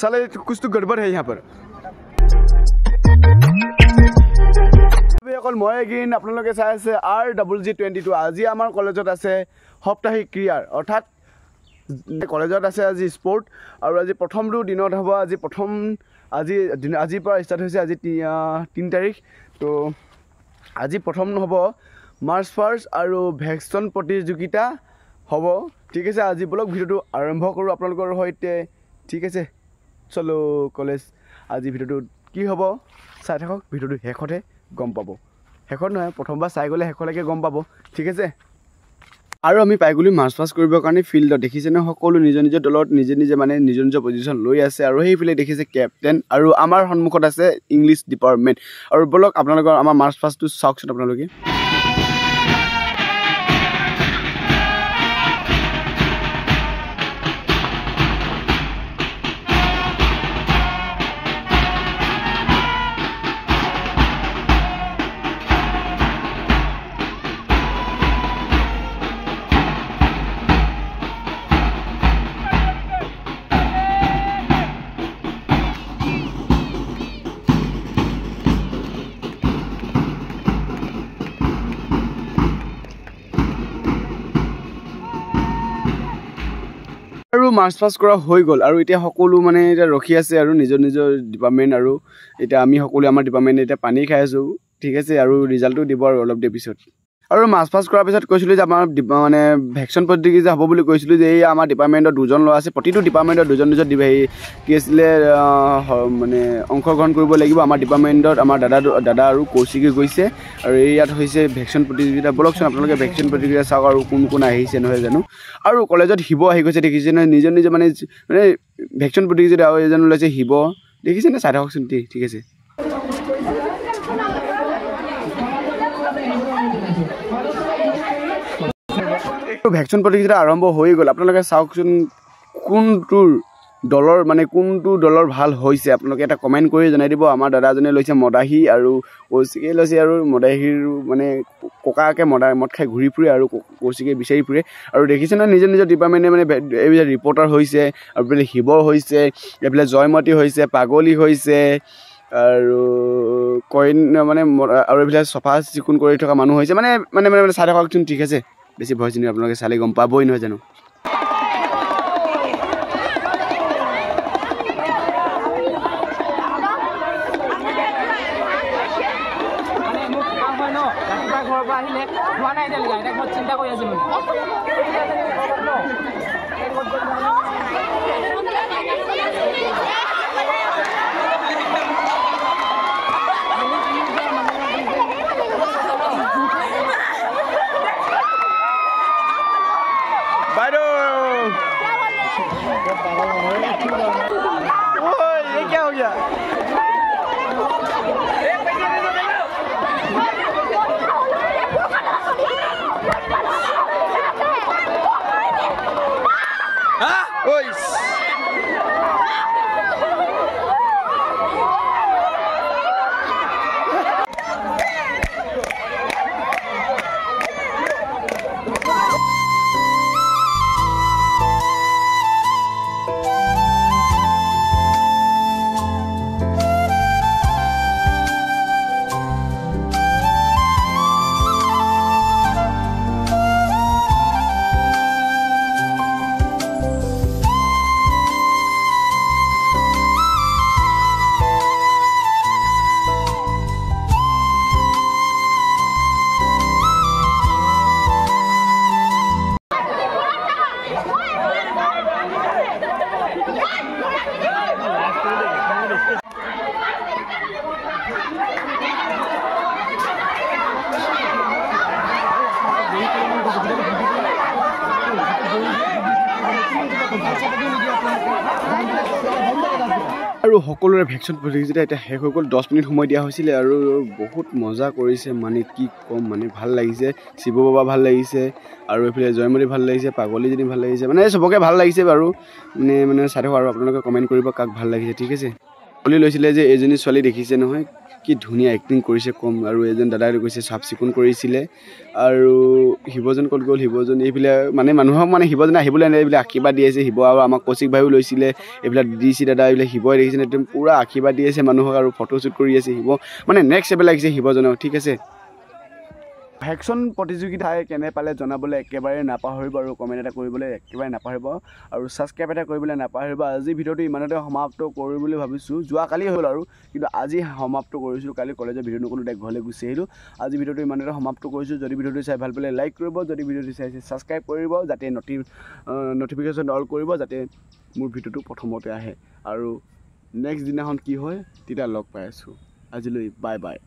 साले कुछ तो गड़बड़ है यहाँ पर অকল মই এগিন আপোনালোকে চাই আছে RGG22 আজি আমাৰ কলেজত আছে সপ্তাহিক ক্ৰীড়াৰ অৰ্থাৎ কলেজত আছে আজি স্পৰ্ট আৰু আজি প্ৰথমটো দিনত হ'ব আজিৰ পৰা ষ্টাৰ্ট হৈছে আজি 3 তাৰিখ তো আজি প্ৰথম হ'ব মাৰ্চ ফাৰ্ষ্ট আৰু ভেকচিন প্ৰতিযোগিতা হ'ব ঠিক আছে আজি ব্লগ ভিডিওটো আৰম্ভ কৰোঁ আপোনালোকৰ সৈতে ঠিক আছে চলো কলেজ আজি ভিডিওটো কি হ'ব চাই থাকক ভিডিওটো শেষতে গম পাব শেষত নহয় প্ৰথমবাৰ চাই গ'লে শেষলৈকে গম পাব ঠিক আছে আৰু আমি পাইগুলি মাৰ্চ পাছ কৰিবৰ কাৰণে ফিল্ডত দেখিছে ন সকলো নিজৰ নিজৰ দলত নিজে মানে নিজৰ পজিশ্যন লৈ আছে আৰু সেইফালে দেখিছে কেপ্টেইন আৰু আমাৰ সন্মুখত আছে ইংলিছ ডিপাৰ্টমেণ্ট আৰু ব্লগ আপোনালোকৰ আমাৰ মাৰ্চ পাছটো চাওকচোন আপোনালোকে আৰু মাৰ্চ পাছ কৰা হৈ গ'ল আৰু এতিয়া সকলো মানে এটা ৰখি আছে আৰু নিজৰ ডিপাৰ্টমেণ্ট আৰু এতিয়া আমি সকলো আমাৰ ডিপাৰ্টমেণ্ট এতিয়া পানী খাই আছোঁ ঠিক আছে আৰু ৰিজাল্টটো দিব আৰু অলপ দেৰি পিছত আৰু মাৰ্চ পাছ কৰাৰ পিছত কৈছিলোঁ যে আমাৰ মানে ভেকচিন প্ৰতিযোগিতা হ'ব বুলি কৈছিলোঁ যে এই আমাৰ ডিপাৰ্টমেণ্টৰ দুজন ল'ৰা আছে প্ৰতিটো ডিপাৰ্টমেণ্টৰ দুজন কি আছিলে মানে অংশগ্ৰহণ কৰিব লাগিব আমাৰ ডিপাৰ্টমেণ্টত আমাৰ দাদা আৰু কৌশিকে গৈছে আৰু ইয়াত হৈছে ভেকচিন প্ৰতিযোগিতা বলকচোন আপোনালোকে ভেকচিন প্ৰতিযোগিতা চাওক আৰু কোন আহিছে নহয় জানো আৰু কলেজত শিৱ আহি গৈছে দেখিছে নহয় নিজৰ মানে ভেকচিন প্ৰতিযোগিতা আৰু এজন ওলাইছে শিৱ দেখিছে নে চাই থাককচোন ঠিক আছে ভেকচিন প্ৰতিযোগিতা আৰম্ভ হৈ গ'ল আপোনালোকে চাওকচোন কোনটো দলৰ ভাল হৈছে আপোনালোকে এটা কমেণ্ট কৰি জনাই দিব আমাৰ দাদাজনে লৈছে মদাহী আৰু কৌশিকে লৈছে আৰু মদাহীৰ মানে ককাকে মদ খাই ঘূৰি ফুৰে আৰু কৌশিকে বিচাৰি ফুৰে আৰু দেখিছে নহয় নিজৰ ডিপাৰ্টমেণ্টে মানে এইবিলাক ৰিপৰ্টাৰ হৈছে আৰু এইফালে শিৱ হৈছে এইফালে জয়মতী হৈছে পাগলী হৈছে আৰু কইন মানে আৰু এইফালে চফা চিকুণ কৰি থকা মানুহ হৈছে মানে চাই থাককচোন ঠিক আছে বেছি ভয় চিনি আপোনালোকে চালে গম পাবই নহয় জানো চিন্তা কৰি আছিলো ये क्या हो गया আৰু সকলোৰে ভেকচিন প্ৰতিযোগিতা এটা শেষ হৈ গ'ল 10 মিনিট সময় দিয়া হৈছিলে আৰু বহুত মজা কৰিছে মানে কি কম মানে ভাল লাগিছে শিৱ বাবা ভাল লাগিছে আৰু এফালে জয়মৰী ভাল লাগিছে পাগলীজনী ভাল লাগিছে মানে সবকে ভাল লাগিছে বাৰু মানে চাই থাকক আৰু আপোনালোকে কমেণ্ট কৰিব কাক ভাল লাগিছে ঠিক আছে বুলি লৈছিলে যে এজনী ছোৱালী দেখিছে নহয় কি ধুনীয়া এক্টিং কৰিছে কম আৰু এজন দাদাই কৈছে চাফ চিকুণ কৰিছিলে আৰু শিৱজন ক'ত গ'ল শিৱজন এইবিলাক মানে মানুহক মানে শিৱজন আহিবলৈ এইবিলাক আশীৰ্বাদ দি আছে শিৱ আৰু আমাক কৌশিক ভাইও লৈছিলে এইবিলাক দিছে দাদা এইবিলাক শিৱই দেখিছে একদম পূৰা আশীৰ্বাদ দি আছে মানুহক আৰু ফটোশ্বুট কৰি আছে শিৱ মানে নেক্সট লেভেল লাগিছে শিৱজনক ঠিক আছে ভেকচন প্ৰতিযোগিতাই কেনে পালে জনাবলৈ একেবাৰে নাপাহৰিব আৰু কমেণ্ট এটা কৰিবলৈ একেবাৰে নাপাহৰিব আৰু ছাবস্ক্ৰাইব এটা কৰিবলৈ নাপাহৰিব আজি ভিডিঅ'টো ইমানতে সমাপ্ত কৰোঁ বুলি ভাবিছোঁ যোৱাকালি হ'ল আৰু কিন্তু আজি সমাপ্ত কৰিছোঁ কালি কলেজৰ ভিডিঅ' নকৰোঁ ডাইৰেক্ট ঘৰলৈ গুচি আহিলোঁ আজি ভিডিঅ'টো ইমানতে সমাপ্ত কৰিছোঁ যদি ভিডিঅ'টো চাই ভাল পালে লাইক কৰিব যদি ভিডিঅ'টো চাইছে ছাবস্ক্ৰাইব কৰিব যাতে নটিফিকেশ্যন অল কৰিব যাতে মোৰ ভিডিঅ'টো প্ৰথমতে আহে আৰু নেক্সট দিনাখন কি হয় তেতিয়া লগ পাই আছোঁ আজিলৈ বাই বাই